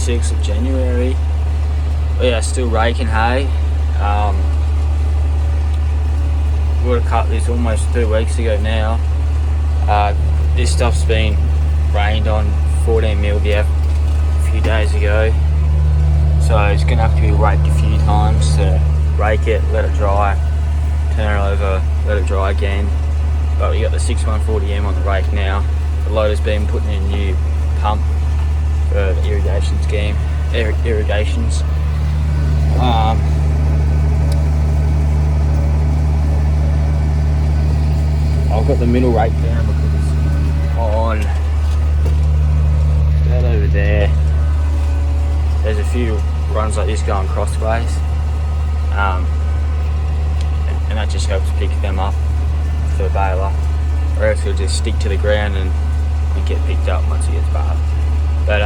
26th of January. We are still raking hay. We would have cut this almost 2 weeks ago now. This stuff's been rained on 14 mil a few days ago, so it's going to have to be raked a few times to rake it, let it dry, turn it over, let it dry again. But we got the 6140M on the rake now. The loader's been putting in a new pump for the irrigation scheme. Irrigations. I've got the middle rake down because on that over there, there's a few runs like this going crossways, and that just helps pick them up for the baler, or else it'll just stick to the ground and get picked up once it gets baled. But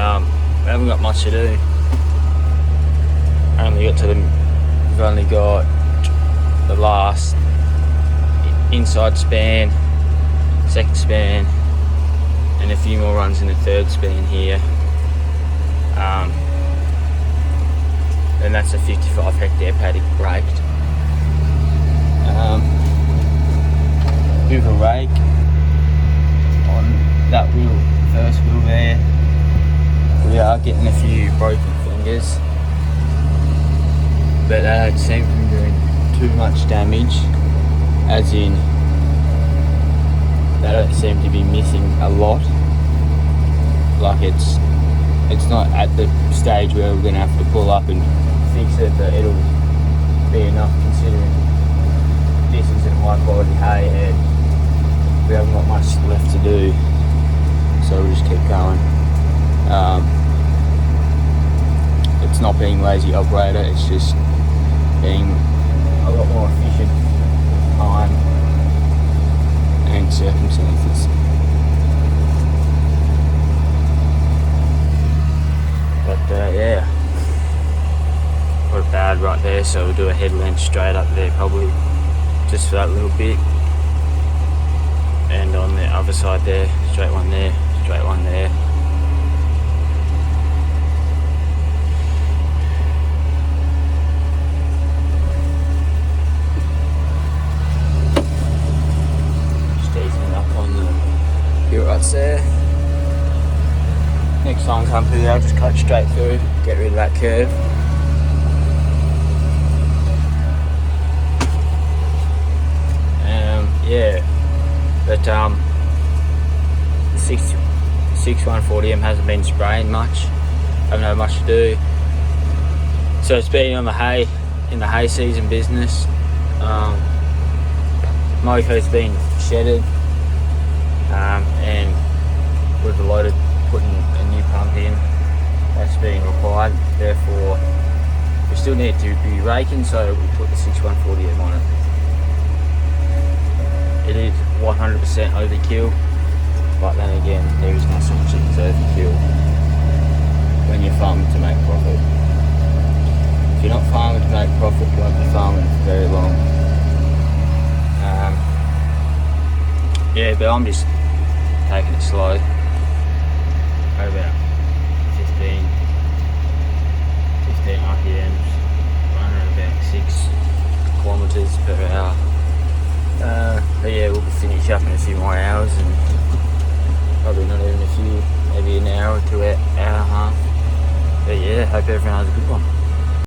we haven't got much to do. We've only got the last inside span, second span, and a few more runs in the third span here. And that's a 55 hectare paddock raked. Bit of a rake on that wheel, first wheel there. We are getting a few broken fingers, but they don't seem to be doing too much damage, as in they don't seem to be missing a lot. Like it's not at the stage where we're going to have to pull up and fix it, but it'll be enough considering this isn't high quality hay and we haven't got much left to do, so we'll just keep going. It's not being lazy operator, it's just being a lot more efficient with time and circumstances. But yeah, got a bad right there, so we'll do a headland straight up there probably, just for that little bit. And on the other side there, straight one there, straight one there. Just easing up on the hill right there. Next time I come through there, I'll just cut straight through, get rid of that curve. Yeah, but the 6140M hasn't been spraying much. Haven't had much to do. So it's been on the hay, in the hay season business. Mofo's been shedded, and with the loader putting a new pump in, that's being required. Therefore, we still need to be raking, so we put the 6140M on it. It is 100% overkill, but then again, there is no such thing as overkill when you're farming to make profit. If you're not farming to make profit, you won't be farming for very long. Yeah, but I'm just taking it slow. About 15 RPMs, running at about 6 kilometres per hour. But yeah, we'll finish up in a few more hours, and probably not even a few, maybe an hour or 2 hour and a half. But yeah, hope everyone has a good one.